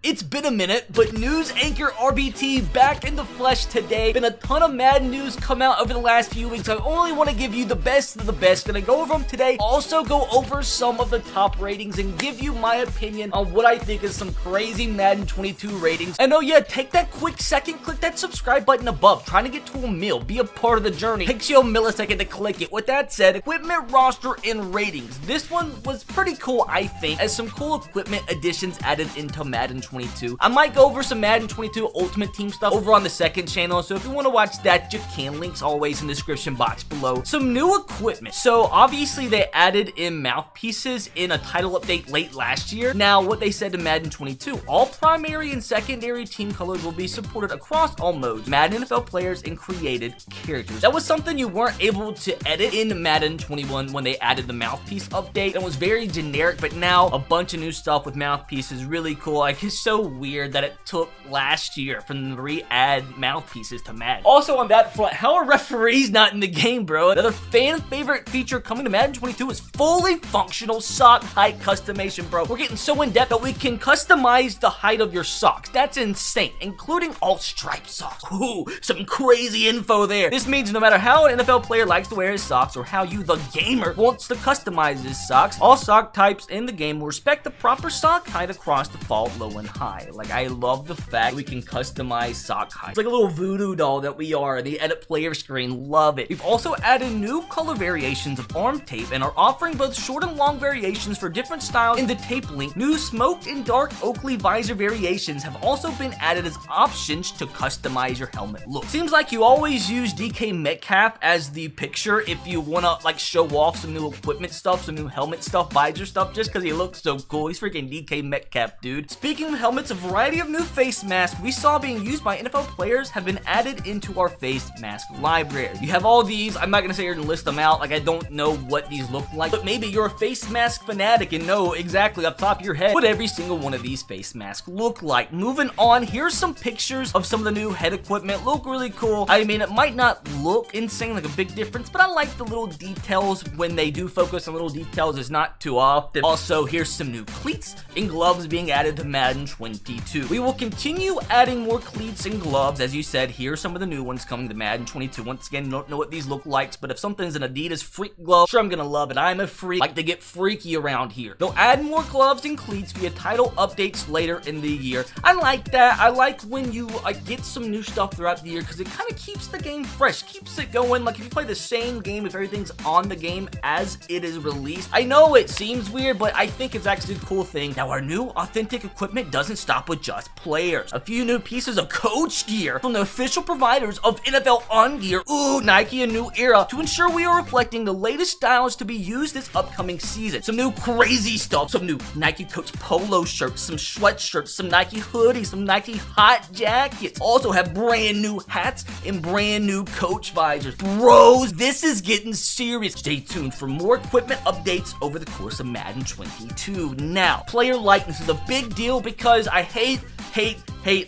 It's been a minute, but news anchor RBT back in the flesh today. Been a ton of Madden news come out over the last few weeks. I only want to give you the best of the best. Gonna go over them today. Also go over some of the top ratings and give you my opinion on what I think is some crazy Madden 22 ratings. And oh yeah, take that quick second, click that subscribe button above. Trying to get to a mil, be a part of the journey. Takes you a millisecond to click it. With that said, equipment roster and ratings. This one was pretty cool, I think, as some cool equipment additions added into Madden 22. I might go over some Madden 22 Ultimate Team stuff over on the second channel, so if you want to watch that, you can. Links always in the description box below. Some new equipment. So obviously they added in mouthpieces in a title update late last year. Now what they said to Madden 22, all primary and secondary team colors will be supported across all modes, Madden NFL players and created characters. That was something you weren't able to edit in Madden 21 when they added the mouthpiece update. It was very generic, but now a bunch of new stuff with mouthpieces. Really cool. Like, it's so weird that it took last year for them to re-add mouthpieces to Madden. Also on that front, how are referees not in the game, bro? Another fan favorite feature coming to Madden 22 is fully functional sock height customization, bro. We're getting so in depth that we can customize the height of your socks. That's insane, including all striped socks. Ooh, some crazy info there. This means no matter how an NFL player likes to wear his socks or how you, the gamer, wants to customize his socks, all sock types in the game will respect the proper sock height across default, low, and high. Like, I love the fact we can customize sock height. It's like a little voodoo doll that we are. The edit player screen, love it. We've also added new color variations of arm tape and are offering both short and long variations for different styles in the tape link. New smoked and dark Oakley visor variations have also been added as options to customize your helmet look. Seems like you always use DK Metcalf as the picture if you want to like show off some new equipment stuff, some new helmet stuff, visor stuff, just because he looks so cool. He's freaking DK Metcalf, dude. Speaking of helmets, a variety of new face masks we saw being used by NFL players have been added into our face mask library. You have all these. I'm not going to sit here and list them out. Like, I don't know what these look like, but maybe you're a face mask fanatic and know exactly up top of your head what every single one of these face masks look like. Moving on, here's some pictures of some of the new head equipment. Look really cool. I mean, it might not look insane, like a big difference, but I like the little details. When they do focus on little details, it's not too often. Also, here's some new cleats and gloves being added to Madden 22. We will continue adding more cleats and gloves. As you said, here's some of the new ones coming to Madden 22. Once again, don't know what these look like, but if something's an Adidas freak glove, sure, I'm gonna love it. I'm a freak. Like to get freaky around here. They'll add more gloves and cleats via title updates later in the year. I like that. I like when you get some new stuff throughout the year because it kind of keeps the game fresh, keeps it going. Like if you play the same game, if everything's on the game as it is released. I know it seems weird, but I think it's actually a cool thing. Now, our new authentic equipment doesn't stop with just players. A few new pieces of coach gear from the official providers of NFL On Gear. Ooh, Nike, a new era to ensure we are reflecting the latest styles to be used this upcoming season. Some new crazy stuff, some new Nike Coach polo shirts, some sweatshirts, some Nike hoodies, some Nike hot jackets. Also have brand new hats and brand new coach visors. Bros, this is getting serious. Stay tuned for more equipment updates over the course of Madden 22. Now, player likeness is a big deal because I hate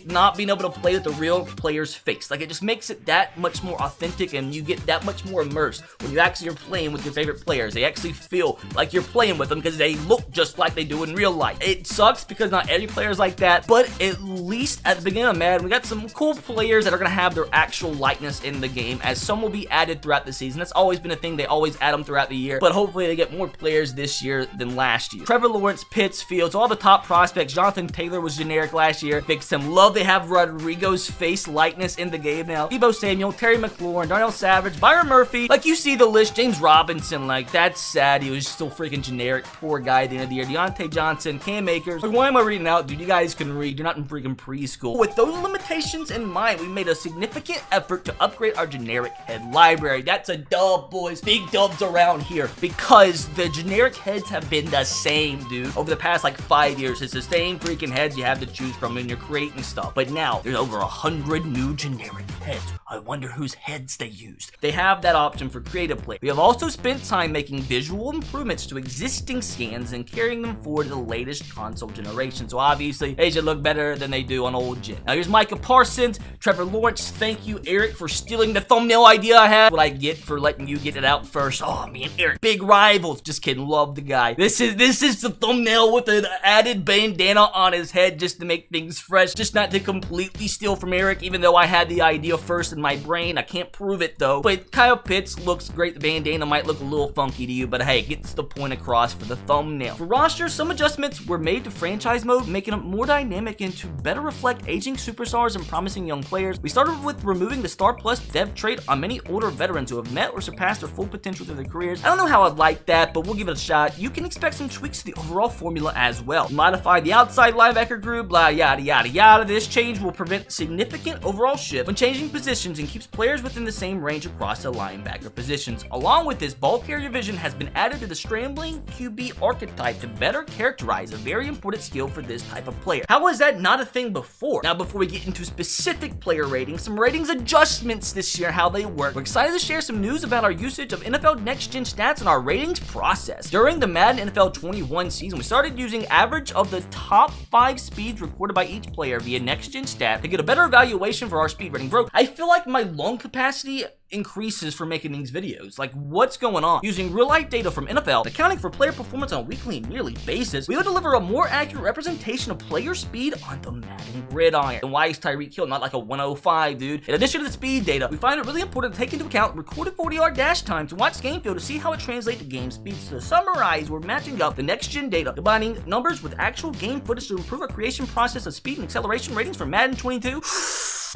not being able to play with the real player's face. Like, it just makes it that much more authentic and you get that much more immersed when you actually are playing with your favorite players. They actually feel like you're playing with them because they look just like they do in real life. It sucks because not every player is like that, but at least at the beginning of Madden, we got some cool players that are going to have their actual likeness in the game, as some will be added throughout the season. That's always been a thing. They always add them throughout the year, but hopefully they get more players this year than last year. Trevor Lawrence, Pitts, Fields, all the top prospects. Jonathan Taylor was generic last year. Fixed him. Love they have Rodrigo's face likeness in the game now. Deebo Samuel, Terry McLaurin, Darnell Savage, Byron Murphy. Like, you see the list. James Robinson, like, that's sad. He was still freaking generic. Poor guy at the end of the year. Deontay Johnson, Cam Akers. Like, why am I reading out? Dude, you guys can read. You're not in freaking preschool. With those limitations in mind, we made a significant effort to upgrade our generic head library. That's a dub, boys. Big dubs around here because the generic heads have been the same, dude. Over the past, like, 5 years, it's the same freaking heads you have to choose from, and you're creating and stuff. But now there's over 100 new generic heads. I wonder whose heads they used. They have that option for creative play. We have also spent time making visual improvements to existing skins and carrying them forward to the latest console generation. So obviously, they should look better than they do on old gen. Now here's Micah Parsons, Trevor Lawrence. Thank you, Eric, for stealing the thumbnail idea I had. What I get for letting you get it out first. Oh man, Eric, big rivals. Just kidding, love the guy. This is the thumbnail with an added bandana on his head just to make things fresh. Just not to completely steal from Eric, even though I had the idea first in my brain. I can't prove it though. But Kyle Pitts looks great. The bandana might look a little funky to you, but hey, gets the point across for the thumbnail. For roster, some adjustments were made to franchise mode, making it more dynamic and to better reflect aging superstars and promising young players. We started with removing the Star Plus dev trait on many older veterans who have met or surpassed their full potential through their careers. I don't know how I'd like that, but we'll give it a shot. You can expect some tweaks to the overall formula as well. Modify the outside linebacker group, blah, yada, yada, yada. This change will prevent significant overall shift when changing positions and keeps players within the same range across the linebacker positions. Along with this, ball carrier vision has been added to the scrambling QB archetype to better characterize a very important skill for this type of player. How was that not a thing before? Now, before we get into specific player ratings, some ratings adjustments this year, how they work. We're excited to share some news about our usage of NFL Next Gen stats and our ratings process. During the Madden NFL 21 season, we started using average of the top 5 speeds recorded by each player via Next Gen stat to get a better evaluation for our speed rating. Bro, I feel like my lung capacity increases for making these videos. Like, what's going on? Using real-life data from NFL, accounting for player performance on a weekly and yearly basis, we would deliver a more accurate representation of player speed on the Madden gridiron. And why is Tyreek Hill not like a 105, dude? In addition to the speed data, we find it really important to take into account recorded 40-yard dash time to watch game film to see how it translates to game speed. So to summarize, we're matching up the next-gen data, combining numbers with actual game footage to improve our creation process of speed and acceleration ratings for Madden 22.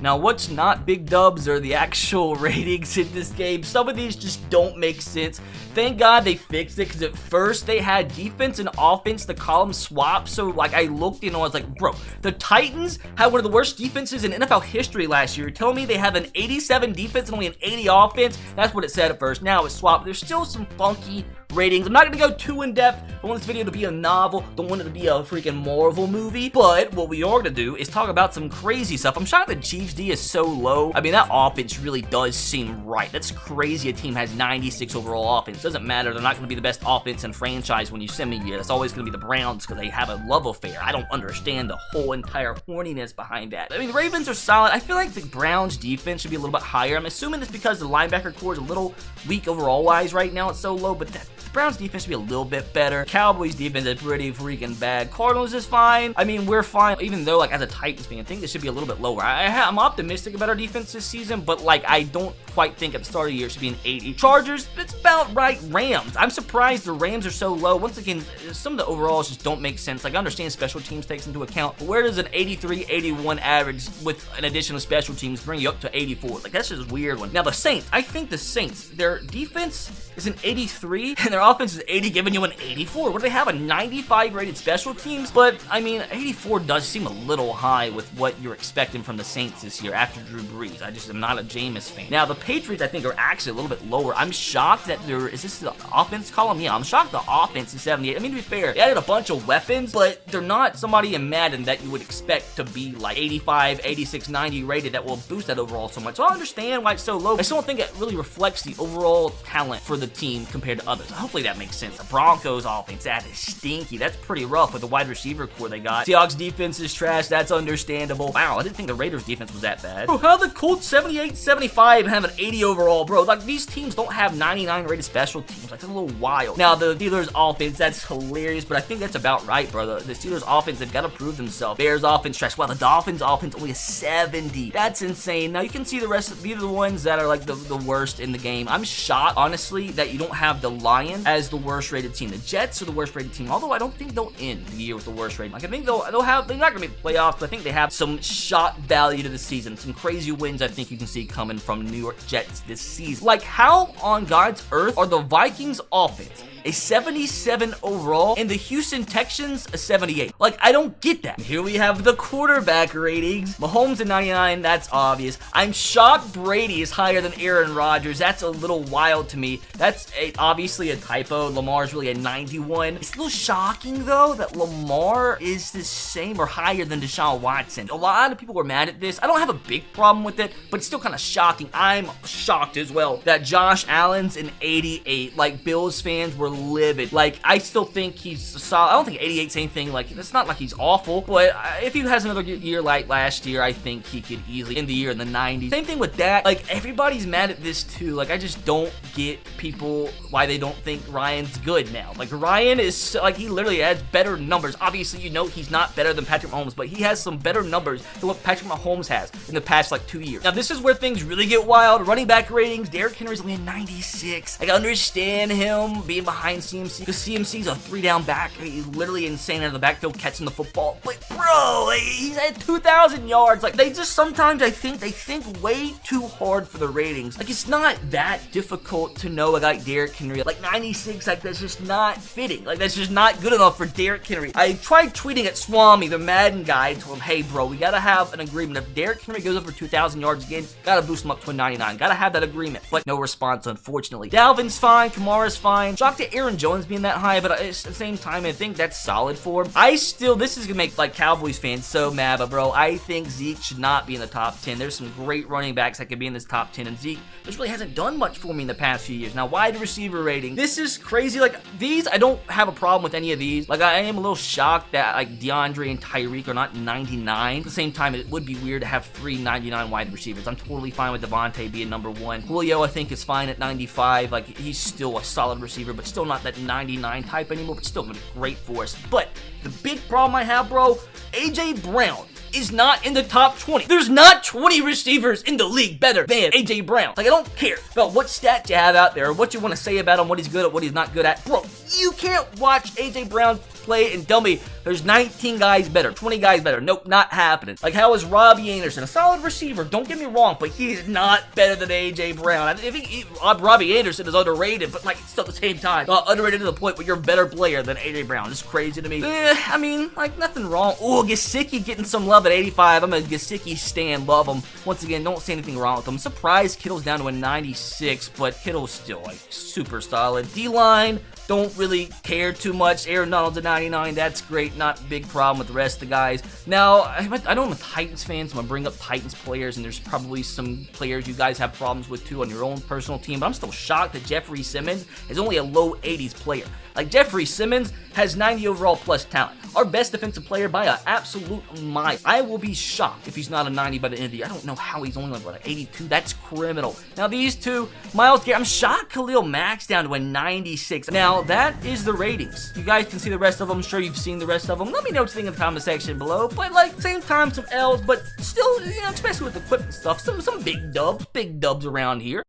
Now, what's not big dubs are the actual ratings in this game. Some of these just don't make sense. Thank God they fixed it, because at first they had defense and offense, the column swap. So, like, I looked and I was like, bro, the Titans had one of the worst defenses in NFL history last year. You're telling me they have an 87 defense and only an 80 offense? That's what it said at first. Now it's swapped. There's still some funky ratings. I'm not going to go too in-depth. I want this video to be a novel. Don't want it to be a freaking Marvel movie. But what we are going to do is talk about some crazy stuff. I'm shocked the Chiefs D is so low. I mean, that offense really does seem right. That's crazy a team has 96 overall offense. Doesn't matter. They're not going to be the best offense in franchise when you send me here. That's always going to be the Browns because they have a love affair. I don't understand the whole entire horniness behind that. I mean, the Ravens are solid. I feel like the Browns defense should be a little bit higher. I'm assuming it's because the linebacker core is a little weak overall wise right now. It's so low, but the Browns defense should be a little bit better. Cowboys defense is pretty freaking bad. Cardinals is fine. I mean, we're fine, even though, like, as a Titans fan, I think this should be a little bit lower. I'm optimistic about our defense this season, but, like, I don't quite think at the start of the year it should be an 80. Chargers, it's about right. Rams, I'm surprised the Rams are so low. Once again, some of the overalls just don't make sense. Like, I understand special teams takes into account, but where does an 83, 81 average with an addition of special teams bring you up to 84? Like, that's just a weird one. Now, the Saints, I think the Saints, their defense is an 83, and their offense is 80, giving you an 84. What do they have? A 95 rated special teams? But, I mean, 84 does seem a little high with what you're expecting from the Saints this year after Drew Brees. I just am not a Jameis fan. Now, the Patriots, I think, are actually a little bit lower. I'm shocked that is this the offense column? Yeah, I'm shocked the offense is 78. I mean, to be fair, they added a bunch of weapons, but they're not somebody in Madden that you would expect to be like 85, 86, 90 rated that will boost that overall so much. So I understand why it's so low. I still don't think it really reflects the overall talent for the team compared to others. Hopefully that makes sense. The Broncos offense, that is stinky. That's pretty rough with the wide receiver core they got. Seahawks defense is trash. That's understandable. Wow, I didn't think the Raiders defense was that bad. Bro, how the Colts 78, 75 have an 80 overall, bro? Like, these teams don't have 99 rated special teams. Like, that's a little wild. Now, the Steelers offense, that's hilarious, but I think that's about right, brother. The Steelers offense, they've got to prove themselves. Bears offense trash. Wow, the Dolphins offense only a 70. That's insane. Now, you can see the rest of these are the ones that are like the worst in the game. I'm shocked, honestly, that you don't have the Lions as the worst rated team. The Jets are the worst rated team, although I don't think they'll end the year with the worst rating. Like, I think they're not going to make the playoffs, but I think they have some shot value to the season. Some crazy wins I think you can see coming from New York Jets this season. Like, how on God's earth are the Vikings offense a 77 overall, and the Houston Texans a 78. Like, I don't get that. Here we have the quarterback ratings. Mahomes a 99, that's obvious. I'm shocked Brady is higher than Aaron Rodgers. That's a little wild to me. That's obviously a typo. Lamar's really a 91. It's a little shocking, though, that Lamar is the same or higher than Deshaun Watson. A lot of people were mad at this. I don't have a big problem with it, but it's still kind of shocking. I'm shocked as well that Josh Allen's an 88. Like, Bills fans were livid. Like, I still think he's solid. I don't think 88's anything. Like, it's not like he's awful, but if he has another year like last year, I think he could easily end the year in the 90s. Same thing with that. Like, everybody's mad at this too. Like, I just don't get people why they don't think Ryan's good now. Like, Ryan is, like, he literally has better numbers. Obviously, you know he's not better than Patrick Mahomes, but he has some better numbers than what Patrick Mahomes has in the past, like, 2 years. Now, this is where things really get wild. Running back ratings, Derrick Henry's only a 96. Like, I understand him being behind CMC, because CMC's a 3-down back. He's literally insane out of the backfield catching the football. But, bro, like, he's at 2,000 yards. Like, they just sometimes, I think, they think way too hard for the ratings. Like, it's not that difficult to know a guy like Derrick Henry. Like, 96, like, that's just not fitting. Like, that's just not good enough for Derrick Henry. I tried tweeting at Swami, the Madden guy, and told him, hey, bro, we gotta have an agreement. If Derrick Henry goes over 2,000 yards again, gotta boost him up to a 99. Gotta have that agreement. But no response, unfortunately. Dalvin's fine. Kamara's fine. Shocked at Aaron Jones being that high, but at the same time, I think that's solid for him. This is gonna make, like, Cowboys fans so mad, but, bro, I think Zeke should not be in the top 10. There's some great running backs that could be in this top 10, and Zeke just really hasn't done much for me in the past few years. Now, wide receiver rating. This is crazy. Like, these, I don't have a problem with any of these. Like, I am a little shocked that, like, DeAndre and Tyreek are not 99. At the same time, it would be weird to have 3 99 wide receivers. I'm totally fine with Devontae being number 1. Julio, I think, is fine at 95. Like, he's still a solid receiver, but still not that 99 type anymore, but still gonna be great for us. But the big problem I have, bro, AJ Brown is not in the top 20. There's not 20 receivers in the league better than AJ Brown. Like, I don't care about what stats you have out there or what you want to say about him, what he's good at, what he's not good at. Bro, you can't watch AJ Brown play and tell me there's 19 guys better, 20 guys better. Nope, not happening. Like, how is Robbie Anderson? A solid receiver, don't get me wrong, but he's not better than AJ Brown. I think Robbie Anderson is underrated, but, like, still at the same time, underrated to the point where you're a better player than AJ Brown. It's crazy to me. I mean, like, nothing wrong. Oh, Gesicki getting some love at 85. I'm a Gesicki stan, love him. Once again, don't see anything wrong with him. Surprised Kittle's down to a 96, but Kittle's still, like, super solid. D-line, don't really care too much. Aaron Donald's a 99. That's great. Not a big problem with the rest of the guys. Now, I know I'm a Titans fan, so I'm going to bring up Titans players, and there's probably some players you guys have problems with, too, on your own personal team, but I'm still shocked that Jeffrey Simmons is only a low 80s player. Like, Jeffrey Simmons has 90 overall plus talent. Our best defensive player by an absolute mile. I will be shocked if he's not a 90 by the end of the year. I don't know how he's only like, what, 82? That's criminal. Now, these two, Myles Garrett, I'm shocked Khalil Mack's down to a 96. Now, that is the ratings. You guys can see the rest of them. I'm sure you've seen the rest of them. Let me know what you think in the comment section below. But, like, same time, some L's, but still, you know, especially with equipment stuff, some big dubs around here.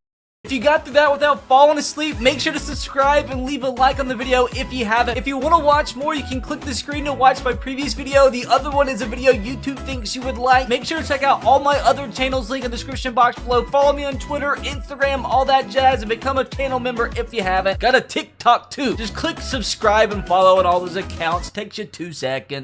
If you got through that without falling asleep, make sure to subscribe and leave a like on the video if you haven't. If you want to watch more, you can click the screen to watch my previous video. The other one is a video YouTube thinks you would like. Make sure to check out all my other channels, link in the description box below. Follow me on Twitter, Instagram, all that jazz, and become a channel member if you haven't. Got a TikTok too. Just click subscribe and follow on all those accounts. Takes you 2 seconds.